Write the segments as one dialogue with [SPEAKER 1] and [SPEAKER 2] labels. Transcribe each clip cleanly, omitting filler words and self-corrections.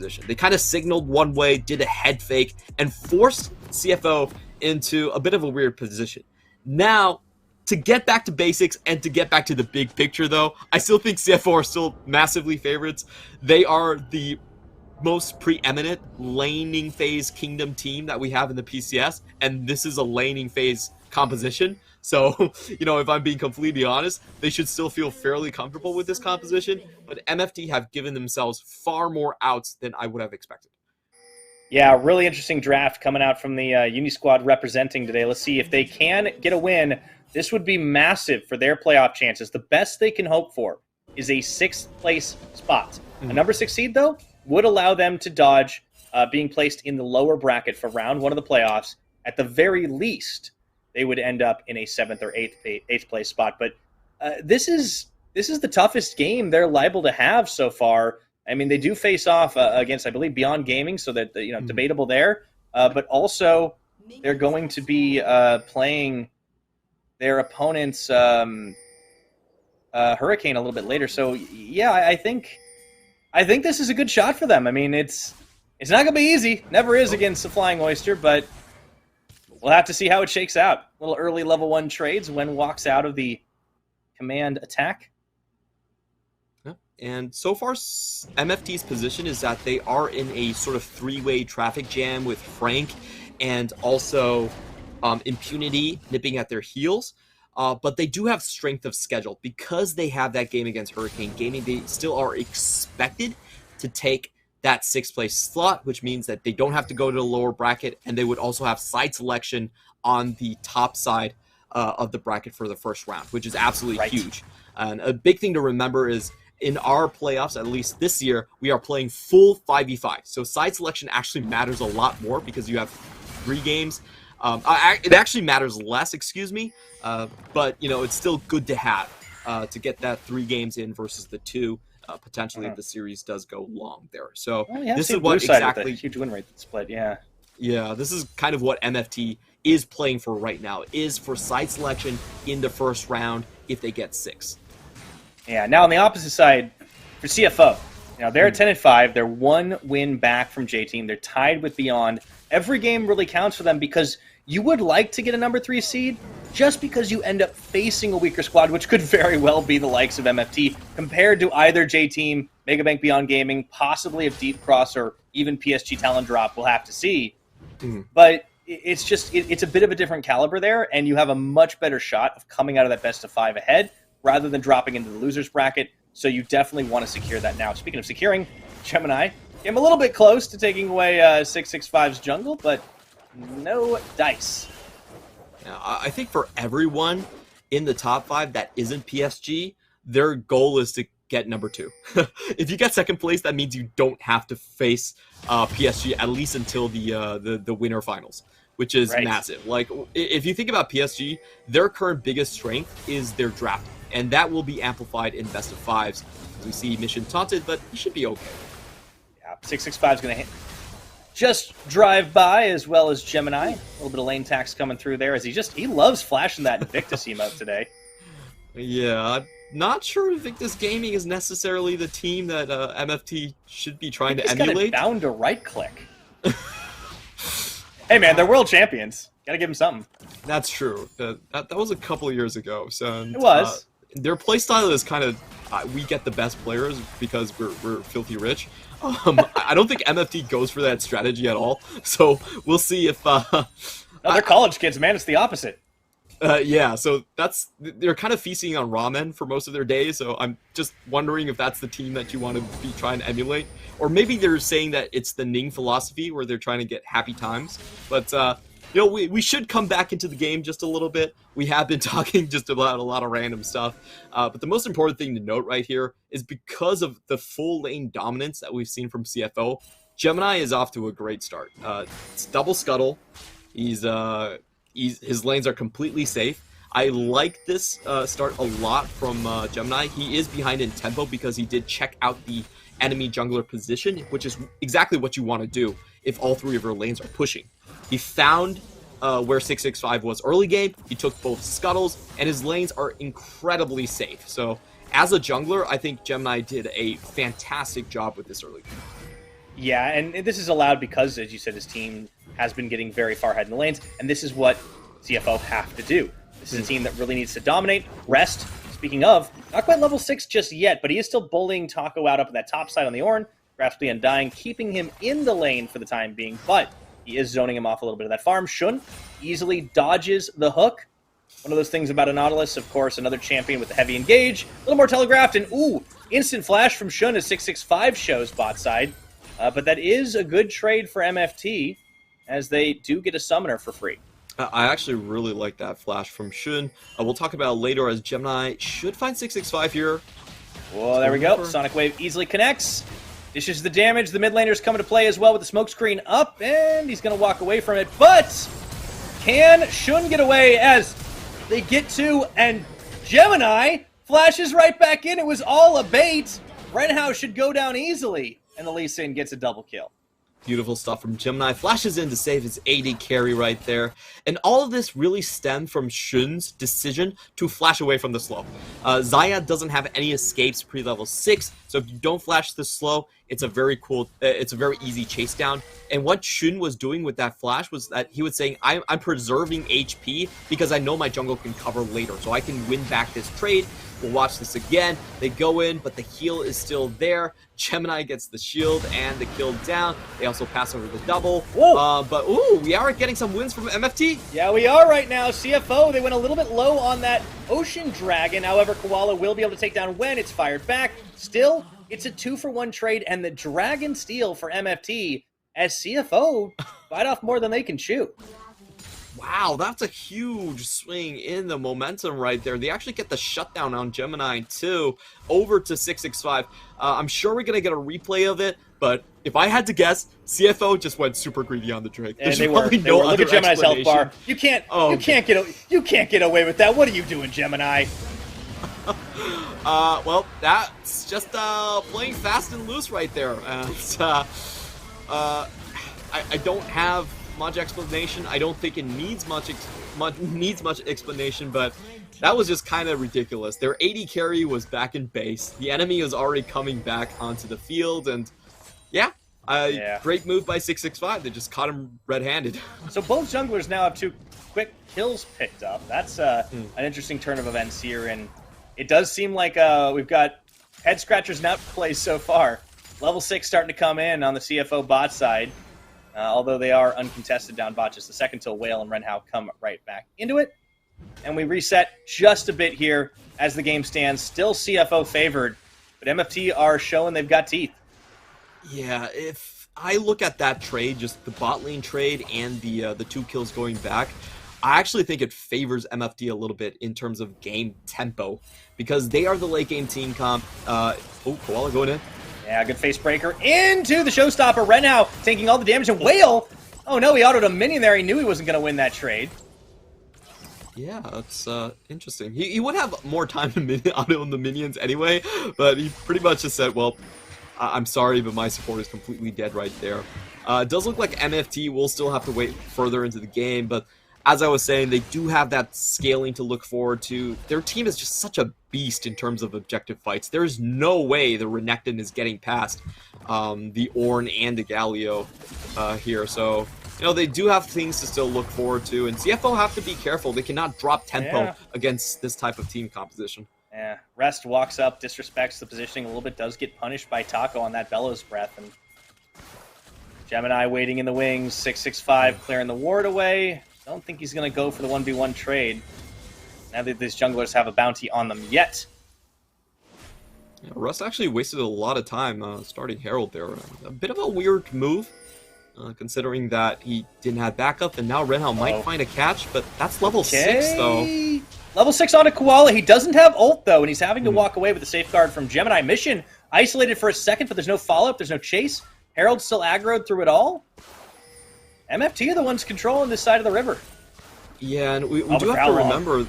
[SPEAKER 1] position. They kind of signaled one way, did a head fake, and forced CFO into a bit of a weird position. Now, to get back to basics and to get back to the big picture, though, I still think CFO are still massively favorites. They are the most preeminent laning phase kingdom team that we have in the PCS, and this is a laning phase composition. So, if I'm being completely honest, they should still feel fairly comfortable with this composition, but MFT have given themselves far more outs than I would have expected.
[SPEAKER 2] Yeah, really interesting draft coming out from the Uni Squad representing today. Let's see if they can get a win. This would be massive for their playoff chances. The best they can hope for is a 6th place spot. A number 6 seed, though, would allow them to dodge being placed in the lower bracket for round 1 of the playoffs. At the very least, they would end up in a 7th or 8th place spot. But this is the toughest game they're liable to have so far. I mean, they do face off against, I believe, Beyond Gaming, so that debatable there. But also, they're going to be playing their opponent's Hurricane a little bit later. So yeah, I think this is a good shot for them. I mean, it's not going to be easy. Never is against the Flying Oyster, but we'll have to see how it shakes out. Little early level 1 trades. When walks out of the command attack.
[SPEAKER 1] And so far, MFT's position is that they are in a sort of 3-way traffic jam with Frank and also Impunity nipping at their heels. But they do have strength of schedule. Because they have that game against Hurricane Gaming, they still are expected to take that 6th place slot, which means that they don't have to go to the lower bracket, and they would also have side selection on the top side of the bracket for the first round, which is absolutely huge. And a big thing to remember is in our playoffs, at least this year, we are playing full 5v5. So side selection actually matters a lot more because you have 3 games. It actually matters less, but it's still good to have to get that 3 games in versus the 2 potentially if the series does go long there. So this is what exactly
[SPEAKER 2] with huge win rate split. Yeah,
[SPEAKER 1] this is kind of what MFT is playing for right now. Is for side selection in the first round if they get 6.
[SPEAKER 2] Yeah. Now on the opposite side for CFO, they're at 10-5. They're 1 win back from J Team. They're tied with Beyond. Every game really counts for them because you would like to get a number 3 seed just because you end up facing a weaker squad, which could very well be the likes of MFT compared to either J Team, Megabank Beyond Gaming, possibly if Deep Cross or even PSG Talon Drop. We'll have to see. But it's a bit of a different caliber there, and you have a much better shot of coming out of that best of 5 ahead rather than dropping into the losers bracket. So you definitely want to secure that now. Speaking of securing, Gemini came a little bit close to taking away 665's jungle, but no dice.
[SPEAKER 1] Now, I think for everyone in the top 5 that isn't PSG, their goal is to get number 2. If you get 2nd place, that means you don't have to face PSG at least until the winter finals, which is massive. Like, if you think about PSG, their current biggest strength is their draft, and that will be amplified in best of 5s. We see Mission taunted, but he should be okay.
[SPEAKER 2] Yeah, 665 is going to just drive by, as well as Gemini. A little bit of lane tax coming through there, as he loves flashing that Invictus emote today.
[SPEAKER 1] Yeah, I'm not sure Invictus Gaming is necessarily the team that MFT should be trying to emulate.
[SPEAKER 2] Got it down to right click. Hey man, they're world champions. Gotta give them something.
[SPEAKER 1] That's true. That was a couple of years ago. So
[SPEAKER 2] it was.
[SPEAKER 1] Their playstyle is kind of we get the best players because we're filthy rich. I don't think MFT goes for that strategy at all. So we'll see if.
[SPEAKER 2] No, they're college kids, man. It's the opposite.
[SPEAKER 1] Yeah, so they're kind of feasting on ramen for most of their day. So I'm just wondering if that's the team that you want to be trying to emulate, or maybe they're saying that it's the Ning philosophy where they're trying to get happy times. But we should come back into the game just a little bit. We have been talking just about a lot of random stuff. But the most important thing to note right here is because of the full lane dominance that we've seen from CFO, Gemini is off to a great start. It's double scuttle. His lanes are completely safe. I like this start a lot from Gemini. He is behind in tempo because he did check out the enemy jungler position, which is exactly what you want to do if all 3 of your lanes are pushing. He found where 665 was early game. He took both scuttles, and his lanes are incredibly safe. So as a jungler, I think Gemini did a fantastic job with this early game.
[SPEAKER 2] Yeah, and this is allowed because, as you said, his team has been getting very far ahead in the lanes, and this is what CFO have to do. This is a team that really needs to dominate. Rest, speaking of, not quite level 6 just yet, but he is still bullying Taco out up in that top side on the Ornn, graphically undying, keeping him in the lane for the time being, but he is zoning him off a little bit of that farm. Shun easily dodges the hook. One of those things about a Nautilus, of course, another champion with a heavy engage, a little more telegraphed, and ooh, instant flash from Shun as 665 shows bot side. But that is a good trade for MFT, as they do get a summoner for free.
[SPEAKER 1] I actually really like that flash from Shun. We'll talk about it later as Gemini should find 665 here.
[SPEAKER 2] Well, there we go. Sonic Wave easily connects. Dishes the damage. The mid laner's coming to play as well with the smoke screen up, and he's going to walk away from it. But can Shun get away as they get to, and Gemini flashes right back in. It was all a bait. Renhouse should go down easily, and the Lee Sin gets a double kill.
[SPEAKER 1] Beautiful stuff from Gemini. Flashes in to save his AD carry right there. And all of this really stemmed from Shun's decision to flash away from the slow. Xayah doesn't have any escapes pre-level 6, so if you don't flash this slow, it's a very easy chase down. And what Shun was doing with that flash was that he was saying, I'm preserving HP because I know my jungle can cover later, so I can win back this trade. We'll watch this again. They go in, but the heal is still there. Gemini gets the shield and the kill down. They also pass over the double. But ooh, we are getting some wins from MFT.
[SPEAKER 2] Yeah, we are right now. CFO, they went a little bit low on that Ocean Dragon. However, Koala will be able to take down when it's fired back. Still, it's a 2-for-1 trade, and the Dragon steal for MFT as CFO bite off more than they can chew.
[SPEAKER 1] Wow, that's a huge swing in the momentum right there. They actually get the shutdown on Gemini too, over to 665. I'm sure we're going to get a replay of it, but if I had to guess, CFO just went super greedy on the Drake.
[SPEAKER 2] And they were. Look at Gemini's health bar. You can't get away with that. What are you doing, Gemini?
[SPEAKER 1] Well, that's just playing fast and loose right there. I don't have much explanation. I don't think it needs much explanation, but that was just kind of ridiculous. Their AD carry was back in base. The enemy was already coming back onto the field, and yeah, great move by 665. They just caught him red-handed.
[SPEAKER 2] So both junglers now have 2 quick kills picked up. That's an interesting turn of events here, and it does seem like we've got head scratchers and outplays so far. Level 6 starting to come in on the CFO bot side. Although they are uncontested down bot just a second till Whale and Renhao come right back into it. And we reset just a bit here as the game stands. Still CFO favored, but MFT are showing they've got teeth.
[SPEAKER 1] Yeah, if I look at that trade, just the bot lane trade and the 2 kills going back, I actually think it favors MFT a little bit in terms of game tempo, because they are the late game team comp. Koala going in.
[SPEAKER 2] Yeah, good face breaker into the showstopper. Renhao taking all the damage, and Whale, oh no, he autoed a minion there. He knew he wasn't going to win that trade.
[SPEAKER 1] Yeah, that's interesting. He would have more time to auto the minions anyway, but he pretty much just said, well, I'm sorry, but my support is completely dead right there. It does look like MFT will still have to wait further into the game, but as I was saying, they do have that scaling to look forward to. Their team is just such a beast in terms of objective fights. There's no way the Renekton is getting past the Ornn and the Galio here. So, you know, they do have things to still look forward to. And CFO have to be careful. They cannot drop tempo against this type of team composition.
[SPEAKER 2] Yeah, Rest walks up, disrespects the positioning a little bit, does get punished by Taco on that Bellows Breath. And Gemini waiting in the wings, 665 clearing the ward away. Don't think he's going to go for the 1v1 trade. Now that these junglers have a bounty on them yet.
[SPEAKER 1] Yeah, Russ actually wasted a lot of time starting Herald there. A bit of a weird move, considering that he didn't have backup, and now Renhao might find a catch, but that's level 6, though.
[SPEAKER 2] Level 6 on a Koala. He doesn't have ult, though, and he's having to walk away with the safeguard from Gemini. Mission isolated for a second, but there's no follow-up, there's no chase. Herald's still aggroed through it all. MFT are the ones controlling this side of the river.
[SPEAKER 1] Yeah, and we do have to remember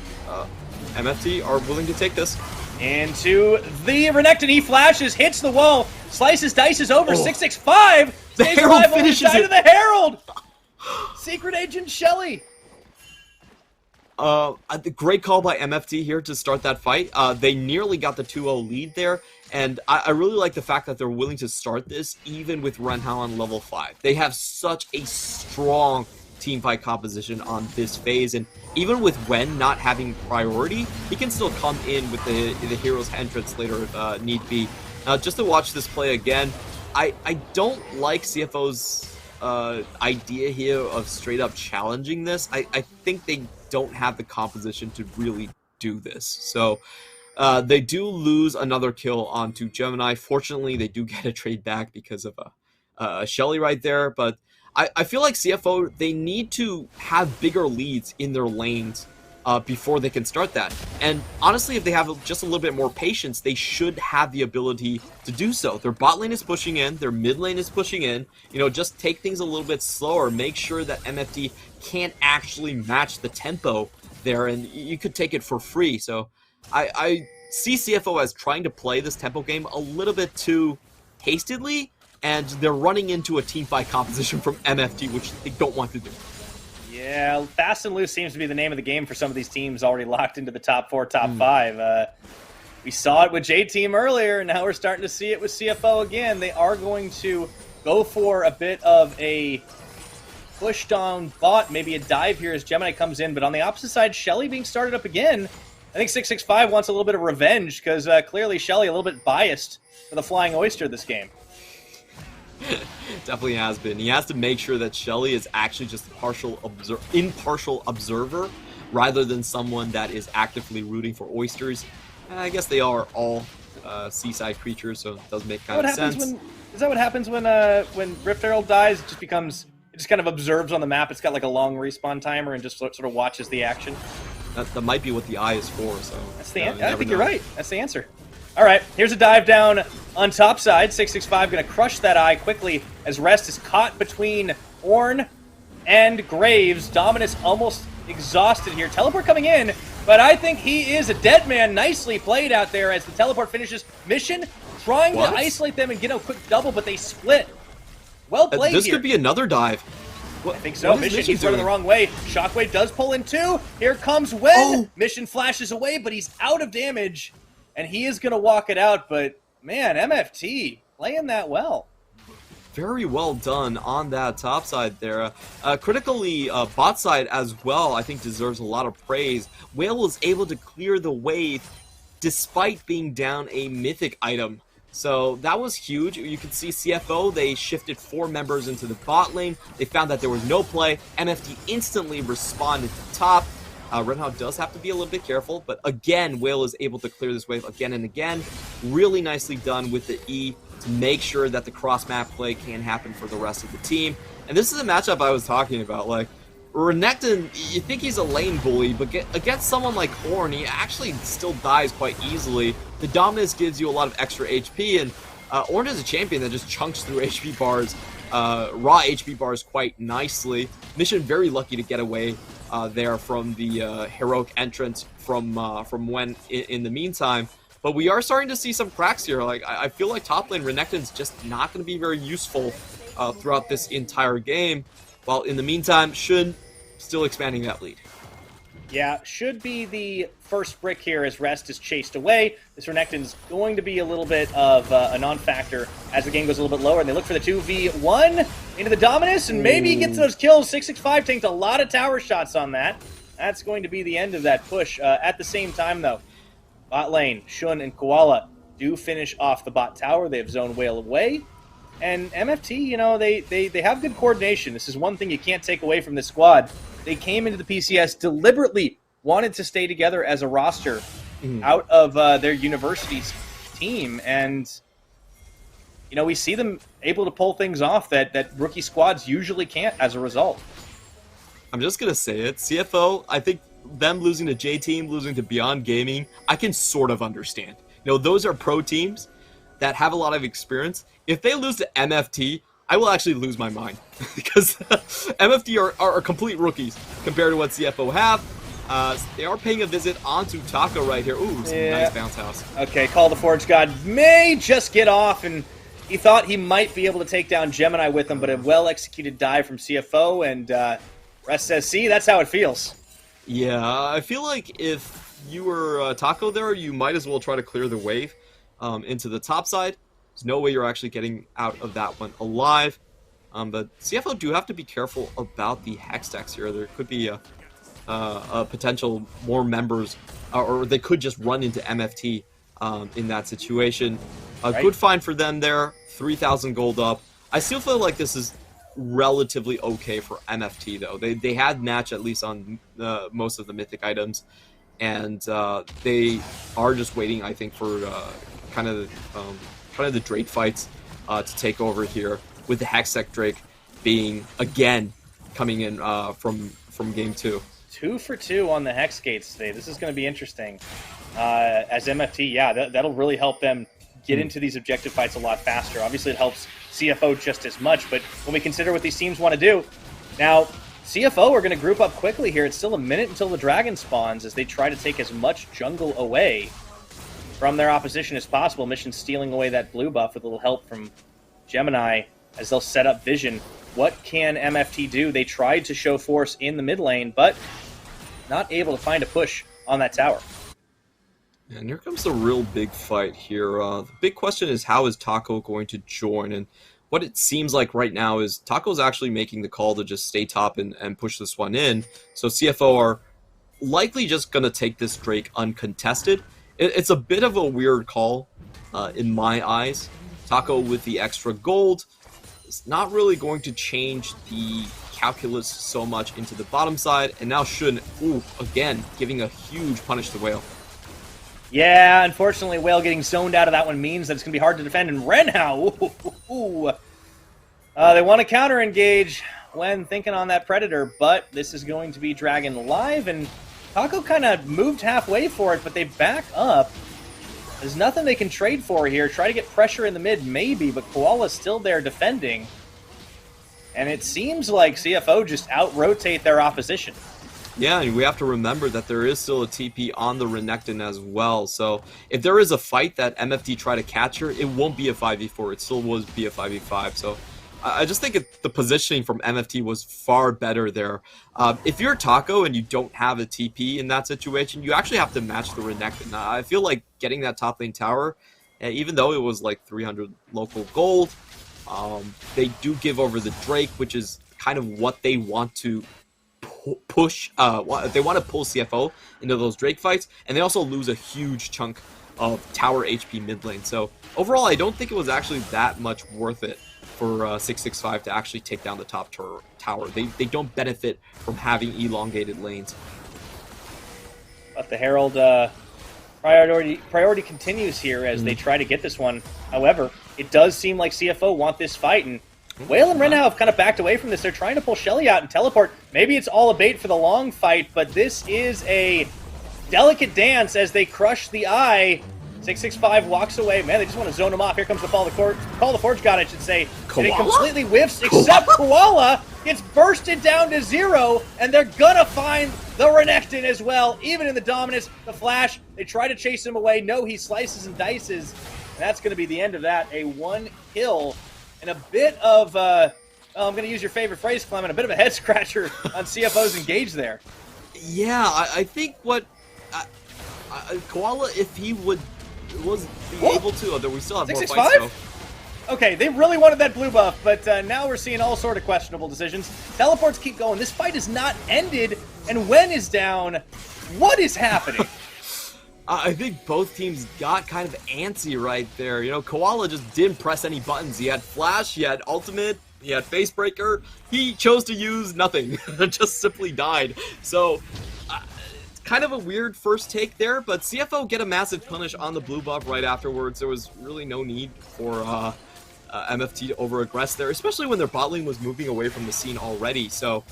[SPEAKER 1] MFT are willing to take this.
[SPEAKER 2] Into the Renekton, he flashes, hits the wall, slices, dices over, 665.
[SPEAKER 1] The Herald finishes it.
[SPEAKER 2] Of the Herald. Secret Agent Shelly.
[SPEAKER 1] The great call by MFT here to start that fight. They nearly got the 2-0 lead there, and I really like the fact that they're willing to start this even with Renhao on level 5. They have such a strong team fight composition on this phase, and even with Wen not having priority, he can still come in with the hero's entrance later if need be. Just to watch this play again, I don't like CFO's idea here of straight up challenging this. I think they don't have the composition to really do this. So they do lose another kill onto Gemini. Fortunately, they do get a trade back because of a Shelly right there. But I feel like CFO, they need to have bigger leads in their lanes before they can start that. And honestly, if they have just a little bit more patience, they should have the ability to do so. Their bot lane is pushing in, their mid lane is pushing in. You know, just take things a little bit slower. Make sure that MFT can't actually match the tempo there, and you could take it for free. So I see CFO as trying to play this tempo game a little bit too hastily, and they're running into a team fight composition from MFT, which they don't want to do.
[SPEAKER 2] Yeah, fast and loose seems to be the name of the game for some of these teams already locked into the top 4, top 5. We saw it with J-Team earlier, and now we're starting to see it with CFO again. They are going to go for a bit of a push down bot, maybe a dive here as Gemini comes in, but on the opposite side, Shelly being started up again. I think 665 wants a little bit of revenge because clearly Shelly a little bit biased for the Flying Oyster this game.
[SPEAKER 1] Definitely has been. He has to make sure that Shelly is actually just a impartial observer rather than someone that is actively rooting for oysters. I guess they are all seaside creatures, so it does make kind of sense.
[SPEAKER 2] Is that what happens when Rift Herald dies? It just kind of observes on the map. It's got like a long respawn timer and just sort of watches the action.
[SPEAKER 1] That might be what the eye is for. So
[SPEAKER 2] that's the answer. I think you're right. That's the answer. All right, here's a dive down on top side. 665 going to crush that eye quickly as Rest is caught between Ornn and Graves. Dominus almost exhausted here. Teleport coming in, but I think he is a dead man. Nicely played out there as the teleport finishes. Mission trying to isolate them and get a quick double, but they split. Well played
[SPEAKER 1] This
[SPEAKER 2] here.
[SPEAKER 1] could be another dive.
[SPEAKER 2] I think so. Mission keeps running the wrong way. Shockwave does pull in too. Here comes Wen. Oh. Mission flashes away, but he's out of damage. And he is going to walk it out, but man, MFT playing that well.
[SPEAKER 1] Very well done on that top side there. Critically, bot side as well, I think deserves a lot of praise. Whale was able to clear the wave despite being down a mythic item. So that was huge. You can see CFO, they shifted 4 members into the bot lane. They found that there was no play. MFT instantly responded to top. Renhao does have to be a little bit careful, but again, Whale is able to clear this wave again and again. Really nicely done with the E to make sure that the cross-map play can happen for the rest of the team. And this is a matchup I was talking about. Like, Renekton, you think he's a lane bully, but against someone like Ornn, he actually still dies quite easily. The Dominus gives you a lot of extra HP, and Ornn is a champion that just chunks through HP bars, raw HP bars quite nicely. Mission very lucky to get away there from the heroic entrance from Wen in the meantime. But we are starting to see some cracks here. Like I feel like top lane Renekton's just not going to be very useful throughout this entire game. While in the meantime, Shun still expanding that lead.
[SPEAKER 2] Yeah, should be the first brick here as Rest is chased away. This Renekton's going to be a little bit of a non-factor as the game goes a little bit lower. And they look for the 2v1 into the Dominus, and maybe he gets those kills. 665 tanked a lot of tower shots on that. That's going to be the end of that push. At the same time, though, bot lane, Shun and Koala do finish off the bot tower. They have Zone Whale away. And MFT, you know, they have good coordination. This is one thing you can't take away from this squad. They came into the PCS deliberately wanted to stay together as a roster out of their university's team. And, you know, we see them able to pull things off that rookie squads usually can't as a result.
[SPEAKER 1] I'm just going to say it. CFO, I think them losing to J-Team, losing to Beyond Gaming, I can sort of understand. You know, those are pro teams that have a lot of experience. If they lose to MFT, I will actually lose my mind because MFT are complete rookies compared to what CFO have. They are paying a visit onto Taco right here. Ooh, nice bounce house. Okay,
[SPEAKER 2] Call the Forge God may just get off, and he thought he might be able to take down Gemini with him, but a well-executed dive from CFO, and Rest says, see, that's how it feels.
[SPEAKER 1] Yeah, I feel like if you were Taco there, you might as well try to clear the wave into the top side. There's no way you're actually getting out of that one alive. But CFO do have to be careful about the hex decks here. There could be a potential more members, or they could just run into MFT in that situation. A
[SPEAKER 2] Right.
[SPEAKER 1] good find for them there, 3,000 gold up. I still feel like this is relatively okay for MFT though. They had match at least on most of the mythic items, and they are just waiting, I think, for kind of the Drake fights to take over here, with the Hextech Drake being again coming in from game 2.
[SPEAKER 2] 2 for 2 on the Hex Gates today. This is going to be interesting. As MFT, yeah, that'll really help them get into these objective fights a lot faster. Obviously, it helps CFO just as much, but when we consider what these teams want to do, now, CFO are going to group up quickly here. It's still a minute until the dragon spawns as they try to take as much jungle away from their opposition as possible. Mission stealing away that blue buff with a little help from Gemini as they'll set up vision. What can MFT do? They tried to show force in the mid lane, but not able to find a push on that tower.
[SPEAKER 1] And here comes the real big fight here. The big question is, how is Taco going to join? And what it seems like right now is Taco's actually making the call to just stay top and push this one in. So CFO are likely just going to take this Drake uncontested. It's a bit of a weird call in my eyes. Taco with the extra gold is not really going to change the calculus so much into the bottom side. And now Shun, again, giving a huge punish to Whale.
[SPEAKER 2] Yeah, unfortunately, Whale getting zoned out of that one means that it's going to be hard to defend. And Renhao, they want to counter-engage when thinking on that Predator, but this is going to be Dragon live, and Taco kind of moved halfway for it, but they back up. There's nothing they can trade for here. Try to get pressure in the mid, maybe, but Koala's still there defending. And it seems like CFO just out-rotate their opposition.
[SPEAKER 1] Yeah, and we have to remember that there is still a TP on the Renekton as well. So if there is a fight that MFT try to catch her, it won't be a 5v4. It still will be a 5v5. So I just think the positioning from MFT was far better there. If you're Taco and you don't have a TP in that situation, you actually have to match the Renekton. I feel like getting that top lane tower, even though it was like 300 local gold, they do give over the Drake, which is kind of what they want to push. They want to pull CFO into those Drake fights, and they also lose a huge chunk of tower HP mid lane. So overall, I don't think it was actually that much worth it for 665 to actually take down the top tower. They don't benefit from having elongated lanes.
[SPEAKER 2] But the Herald priority continues here as they try to get this one. However, it does seem like CFO want this fight, and Whale and Renhao have kind of backed away from this. They're trying to pull Shelly out and teleport. Maybe it's all a bait for the long fight, but this is a delicate dance as they crush the eye. 665 walks away. Man, they just want to zone him off. Here comes the Call the Forge God, I should say. And it completely whiffs, except Koala gets bursted down to 0, and they're gonna find the Renekton as well. Even in the dominance, the flash, they try to chase him away. No, he slices and dices. And that's going to be the end of that. A 1 kill. And a bit of, I'm going to use your favorite phrase, Clement, a bit of a head-scratcher on CFO's engage there.
[SPEAKER 1] Yeah, I think what... Koala, if he was able to... Although we still have more fights, though.
[SPEAKER 2] Okay, they really wanted that blue buff, but now we're seeing all sort of questionable decisions. Teleports keep going. This fight is not ended, and Wen is down. What is happening?
[SPEAKER 1] I think both teams got kind of antsy right there. You know, Koala just didn't press any buttons. He had Flash, he had Ultimate, he had Facebreaker. He chose to use nothing. Just simply died. So, kind of a weird first take there, but CFO get a massive punish on the blue buff right afterwards. There was really no need for MFT to over-aggress there, especially when their bot lane was moving away from the scene already. So,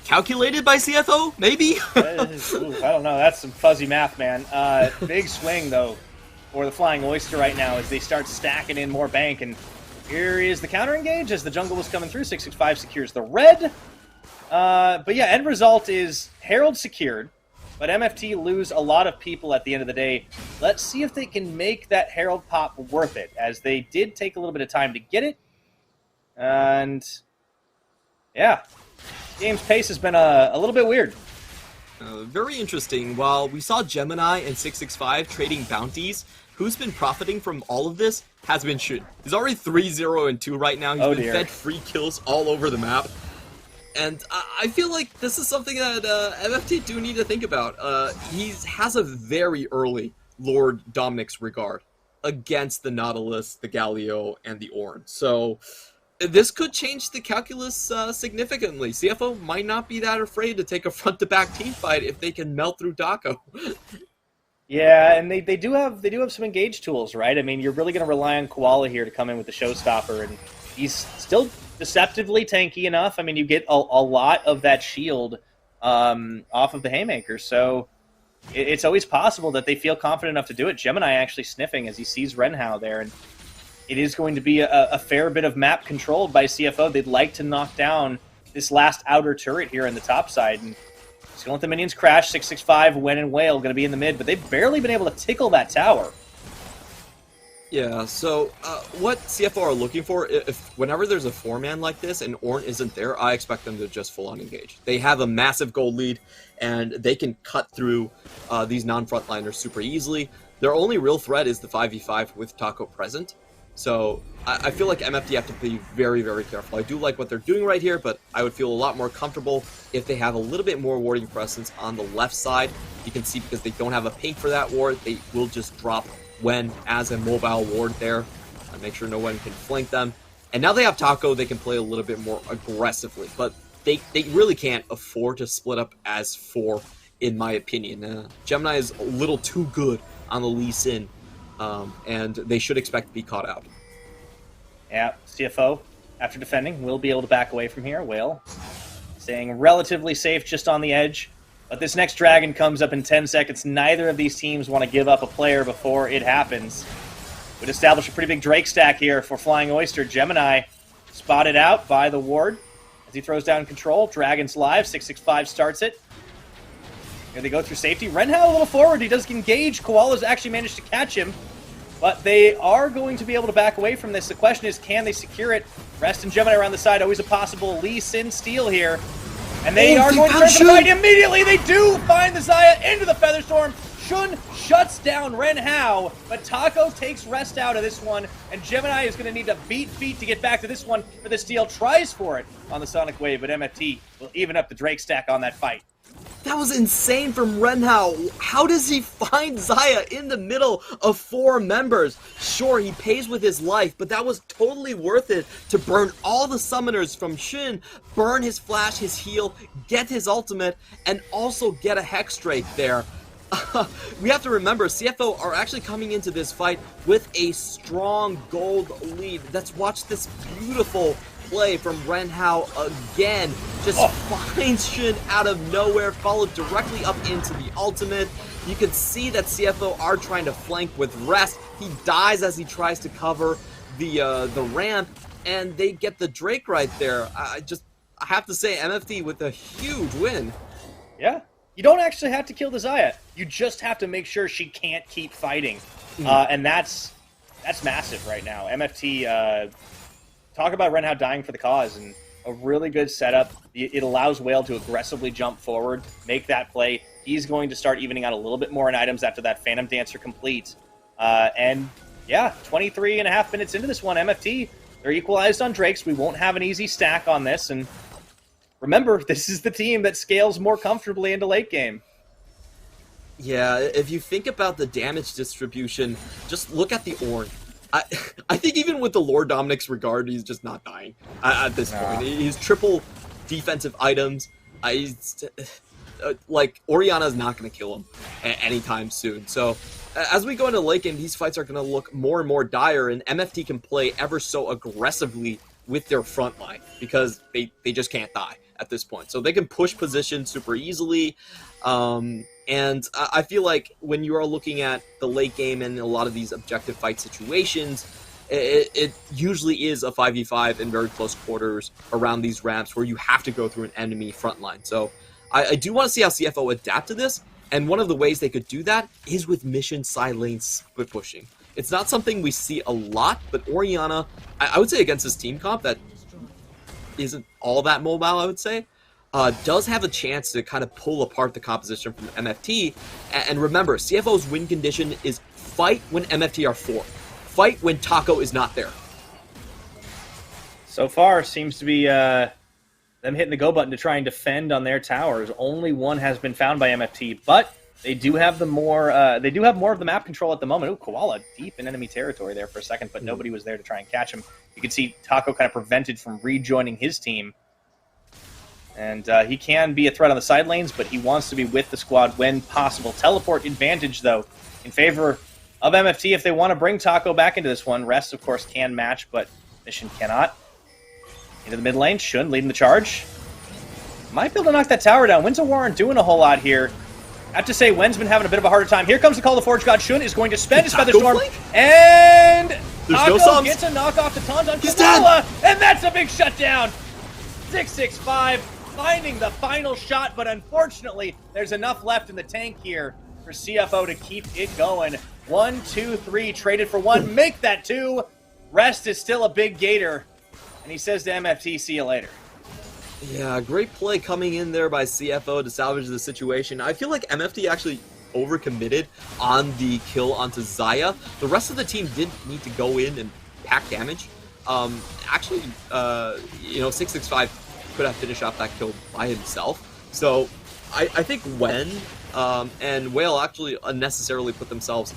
[SPEAKER 1] calculated by CFO, maybe?
[SPEAKER 2] I don't know. That's some fuzzy math, man. Big swing, though, for the Flying Oyster right now as they start stacking in more bank. And here is the counter engage as the jungle was coming through. 665 secures the red. But yeah, end result is Herald secured, but MFT lose a lot of people at the end of the day. Let's see if they can make that Herald pop worth it, as they did take a little bit of time to get it. And yeah. Game's pace has been a little bit weird.
[SPEAKER 1] Very interesting. While we saw Gemini and 665 trading bounties, who's been profiting from all of this has been Shun. He's already 3-0 and 2 right now. He's been fed free kills all over the map. And I feel like this is something that MFT do need to think about. He has a very early Lord Dominic's regard against the Nautilus, the Galio, and the Ornn. So this could change the calculus significantly. CFO might not be that afraid to take a front-to-back team fight if they can melt through Daco.
[SPEAKER 2] Yeah, and they do have some engage tools, right? I mean, you're really going to rely on Koala here to come in with the showstopper, and he's still deceptively tanky enough. I mean, you get a lot of that shield off of the Haymaker, so it's always possible that they feel confident enough to do it. Gemini actually sniffing as he sees Renhao there, and it is going to be a fair bit of map controlled by CFO. They'd like to knock down this last outer turret here in the top side, and just going to let the minions crash. 665, Wen and Whale going to be in the mid, but they've barely been able to tickle that tower.
[SPEAKER 1] Yeah, so what CFO are looking for, whenever there's a 4-man like this and Ornn isn't there, I expect them to just full-on engage. They have a massive gold lead, and they can cut through these non-frontliners super easily. Their only real threat is the 5v5 with Taco present. So I feel like MFD have to be very, very careful. I do like what they're doing right here, but I would feel a lot more comfortable if they have a little bit more warding presence on the left side. You can see because they don't have a pink for that ward, they will just drop Wen as a mobile ward there and make sure no one can flank them. And now they have Taco, they can play a little bit more aggressively, but they really can't afford to split up as 4, in my opinion. Gemini is a little too good on the Lee Sin. And they should expect to be caught out.
[SPEAKER 2] Yeah, CFO, after defending, will be able to back away from here. Whale staying relatively safe just on the edge. But this next dragon comes up in 10 seconds. Neither of these teams want to give up a player before it happens. Would establish a pretty big Drake stack here for Flying Oyster. Gemini spotted out by the ward as he throws down control. Dragon's live. 665 starts it. Here they go through safety. Renhao a little forward. He does engage. Koala's actually managed to catch him. But they are going to be able to back away from this. The question is, can they secure it? Rest and Gemini around the side. Always a possible Lee Sin steal here. And they are going to try to fight immediately. They do find the Xayah into the Featherstorm. Shun shuts down Renhao, but Taco takes Rest out of this one, and Gemini is going to need to beat feet to get back to this one for the steal. Tries for it on the Sonic Wave, but MFT will even up the Drake stack on that fight.
[SPEAKER 1] That was insane from Renhao. How does he find Xayah in the middle of 4 members? Sure, he pays with his life, but that was totally worth it to burn all the summoners from Shin, burn his flash, his heal, get his ultimate, and also get a Hex Drake there. We have to remember, CFO are actually coming into this fight with a strong gold lead. Let's watch this beautiful play from Renhao again. Just finds Shin out of nowhere, followed directly up into the ultimate. You can see that CFO are trying to flank with Rest. He dies as he tries to cover the ramp, and they get the Drake right there. I have to say, MFT with a huge win.
[SPEAKER 2] Yeah. You don't actually have to kill the Xayah. You just have to make sure she can't keep fighting. And that's massive right now. MFT, talk about Renhao dying for the cause, and a really good setup. It allows Whale to aggressively jump forward, make that play. He's going to start evening out a little bit more in items after that Phantom Dancer complete. And yeah, 23.5 minutes into this one, MFT, they're equalized on Drakes. We won't have an easy stack on this, and remember, this is the team that scales more comfortably into late game.
[SPEAKER 1] Yeah, if you think about the damage distribution, just look at the Ornn. I think even with the Lord Dominic's regard, he's just not dying at this point. He's triple defensive items. Like, Orianna's not going to kill him anytime soon. So, as we go into late game, these fights are going to look more and more dire, and MFT can play ever so aggressively with their front line because they just can't die at this point. So they can push position super easily. And I feel like when you are looking at the late game and a lot of these objective fight situations, it usually is a 5v5 in very close quarters around these ramps where you have to go through an enemy front line. So I do want to see how CFO adapt to this. And one of the ways they could do that is with mission side lane split pushing. It's not something we see a lot, but Orianna, I would say against this team comp that isn't all that mobile, I would say. does have a chance to kind of pull apart the composition from MFT. And remember, CFO's win condition is fight when MFT are 4. Fight when Taco is not there.
[SPEAKER 2] So far, seems to be them hitting the go button to try and defend on their towers. Only one has been found by MFT, but they do have more of the map control at the moment. Ooh, Koala deep in enemy territory there for a second, but nobody was there to try and catch him. You can see Taco kind of prevented from rejoining his team. And he can be a threat on the side lanes, but he wants to be with the squad when possible. Teleport advantage, though, in favor of MFT if they want to bring Taco back into this one. Rest, of course, can match, but Mission cannot. Into the mid lane, Shun leading the charge. Might be able to knock that tower down. Winds of War aren't doing a whole lot here. I have to say, Wen's been having a bit of a harder time. Here comes the call to Forge God. Shun is going to spend his Feather Storm, and Taco gets a knock off the taunt on Koala, and that's a big shutdown. 665 finding the final shot, but unfortunately, there's enough left in the tank here for CFO to keep it going. 1, 2, 3, traded for 1. Make that 2. Rest is still a big gator, and he says to MFT, see you later.
[SPEAKER 1] Yeah, great play coming in there by CFO to salvage the situation. I feel like MFT actually overcommitted on the kill onto Xayah. The rest of the team did need to go in and pack damage. Actually, 665 could have finished off that kill by himself. So I think Wen and Whale actually unnecessarily put themselves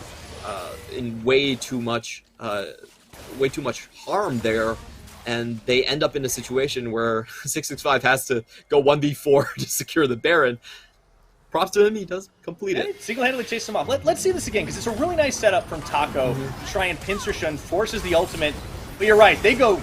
[SPEAKER 1] in way too much harm there. And they end up in a situation where 665 has to go 1v4 to secure the Baron. Props to him, he does complete it.
[SPEAKER 2] Single-handedly chase him off. Let's see this again, because it's a really nice setup from Taco to try and pincer Shun, forces the ultimate. But you're right, they go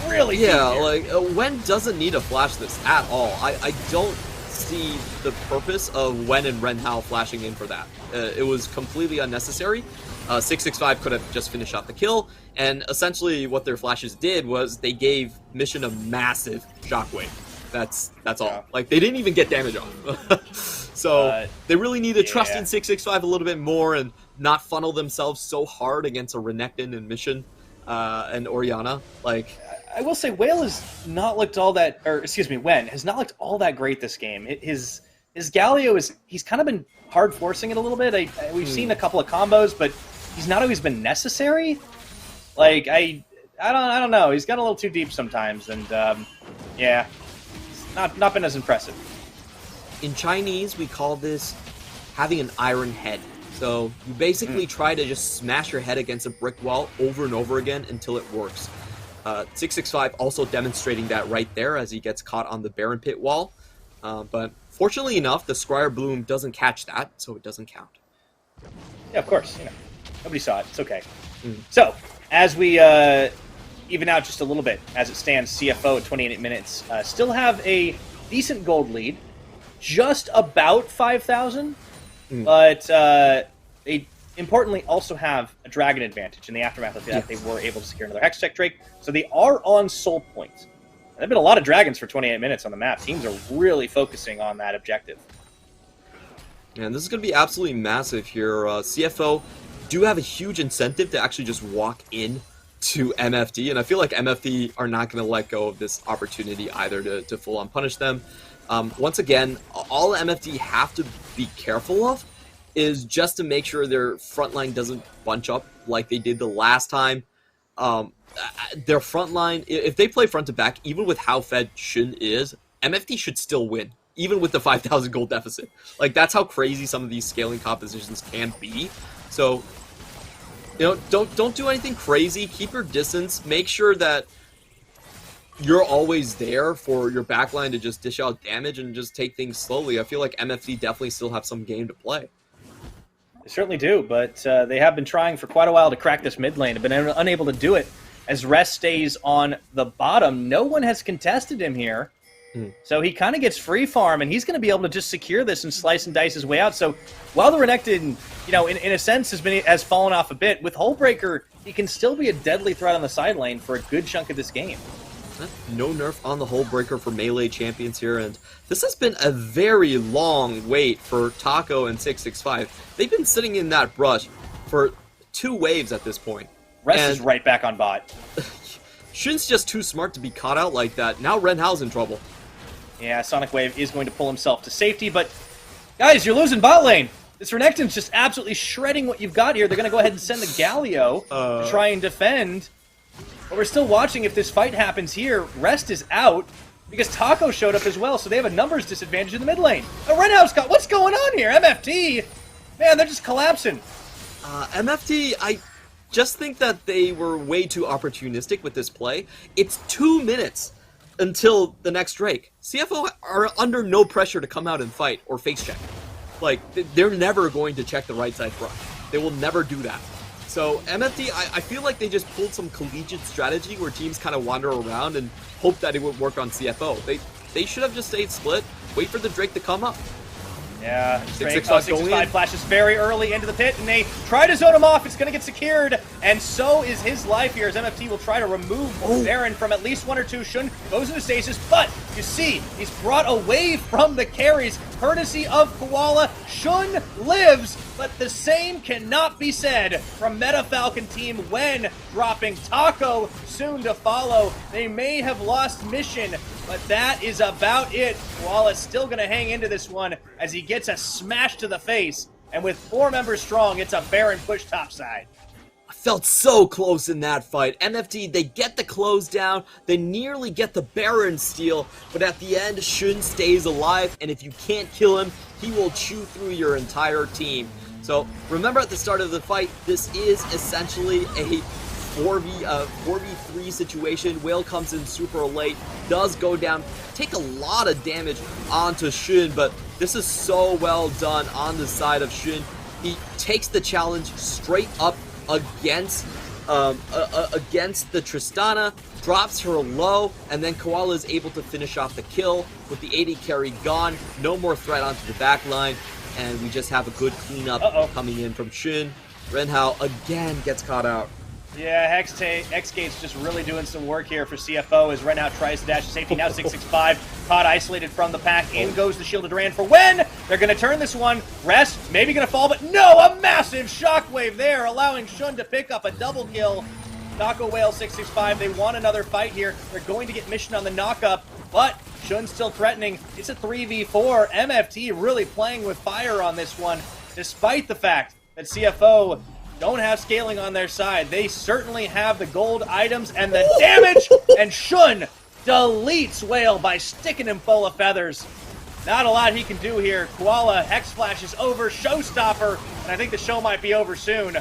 [SPEAKER 2] really deep here.
[SPEAKER 1] Wen doesn't need to flash this at all. I don't see the purpose of Wen and Renhao flashing in for that. It was completely unnecessary. 665 could have just finished off the kill, and essentially what their flashes did was they gave Mission a massive shockwave. That's all. Yeah. Like, they didn't even get damage off. So they really need to trust in 665 a little bit more and not funnel themselves so hard against a Renekton and Mission and Orianna. Like,
[SPEAKER 2] I will say, Whale has not looked all that, or excuse me, Wen has not looked all that great this game. His Galio he's kind of been hard forcing it a little bit. We've seen a couple of combos, but he's not always been necessary. Like, I don't know. He's got a little too deep sometimes, and not been as impressive.
[SPEAKER 1] In Chinese, we call this having an iron head. So you basically try to just smash your head against a brick wall over and over again until it works. 665 also demonstrating that right there as he gets caught on the Baron Pit wall. But fortunately enough, the Scryer Bloom doesn't catch that, so it doesn't count.
[SPEAKER 2] Yeah, of course. Nobody saw it. It's okay. So, as we even out just a little bit, as it stands, CFO at 28 minutes still have a decent gold lead, just about 5,000, but they importantly also have a dragon advantage in the aftermath of that. They were able to secure another Hextech Drake, so they are on soul points. There have been a lot of dragons for 28 minutes on the map. Teams are really focusing on that objective.
[SPEAKER 1] And this is going to be absolutely massive here. CFO do have a huge incentive to actually just walk in to MFT, and I feel like MFT are not going to let go of this opportunity either to full-on punish them. Once again, all MFT have to be careful of is just to make sure their front line doesn't bunch up like they did the last time. Their front line, if they play front to back, even with how fed Shun is, MFT should still win, even with the 5,000 gold deficit. Like, that's how crazy some of these scaling compositions can be. So, don't do anything crazy. Keep your distance. Make sure that you're always there for your backline to just dish out damage and just take things slowly. I feel like MFT definitely still have some game to play.
[SPEAKER 2] They certainly do, but they have been trying for quite a while to crack this mid lane, have been unable to do it. As Rest stays on the bottom, no one has contested him here. So he kind of gets free farm, and he's going to be able to just secure this and slice and dice his way out. So while the Renekton, in a sense, has fallen off a bit, with Hullbreaker, he can still be a deadly threat on the side lane for a good chunk of this game.
[SPEAKER 1] No nerf on the Hullbreaker for melee champions here, and this has been a very long wait for Taco and 665. They've been sitting in that brush for 2 waves at this point.
[SPEAKER 2] Rest is right back on bot.
[SPEAKER 1] Shun's just too smart to be caught out like that. Now Renhao's in trouble.
[SPEAKER 2] Yeah, Sonic Wave is going to pull himself to safety, but guys, you're losing bot lane. This Renekton's just absolutely shredding what you've got here. They're going to go ahead and send the Galio to try and defend. But we're still watching if this fight happens here. Rest is out because Taco showed up as well, so they have a numbers disadvantage in the mid lane. Renhouse got what's going on here? MFT, man, they're just collapsing.
[SPEAKER 1] MFT, I just think that they were way too opportunistic with this play. It's 2 minutes until the next Drake. CFO are under no pressure to come out and fight or face check. Like, they're never going to check the right side front. They will never do that. So MFT, I feel like they just pulled some collegiate strategy where teams kind of wander around and hope that it would work on CFO. They should have just stayed split, wait for the Drake to come up.
[SPEAKER 2] Yeah, Drake
[SPEAKER 1] 665
[SPEAKER 2] flashes very early into the pit, and they try to zone him off. It's going to get secured, and so is his life here as MFT will try to remove Baron from at least 1 or 2. Shun goes into stasis, but you see, he's brought away from the carries, courtesy of Koala. Shun lives, but the same cannot be said from Meta Falcon team when dropping Taco soon to follow. They may have lost mission, but that is about it. Koala's still going to hang into this one as he gets a smash to the face. And with 4 members strong, it's a Baron push topside.
[SPEAKER 1] I felt so close in that fight. MFT, they get the close down, they nearly get the Baron steal, but at the end, Shun stays alive, and if you can't kill him, he will chew through your entire team. So remember at the start of the fight, this is essentially a 4v3 situation. Whale comes in super late, does go down, take a lot of damage onto Shun, but this is so well done on the side of Shun. He takes the challenge straight up against the Tristana, drops her low, and then Koala is able to finish off the kill with the AD carry gone. No more threat onto the back line, and we just have a good cleanup coming in from Shun. Renhao again gets caught out.
[SPEAKER 2] Yeah, Xgate's just really doing some work here for CFO as Renhout tries to dash to safety. Now 665, caught isolated from the pack. In goes the Shield of Duran for when they're going to turn this one. Rest, maybe going to fall, but no, a massive shockwave there, allowing Shun to pick up a double kill. Taco Whale 665, they want another fight here. They're going to get mission on the knockup, but Shun's still threatening. It's a 3v4. MFT really playing with fire on this one, despite the fact that CFO don't have scaling on their side. They certainly have the gold items and the damage, and Shun deletes Whale by sticking him full of feathers. Not a lot he can do here. Koala, Hex Flash is over, Showstopper, and I think the show might be over soon.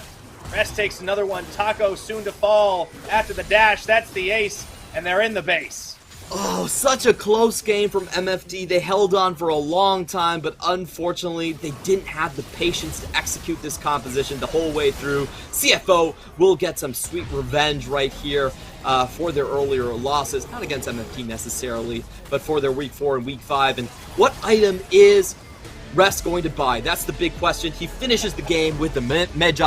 [SPEAKER 2] Rest takes another one, Taco soon to fall after the dash. That's the ace, and they're in the base.
[SPEAKER 1] Oh, such a close game from MFT. They held on for a long time, but unfortunately, they didn't have the patience to execute this composition the whole way through. CFO will get some sweet revenge right here for their earlier losses. Not against MFT necessarily, but for their Week 4 and Week 5. And what item is Rest going to buy? That's the big question. He finishes the game with the Medjay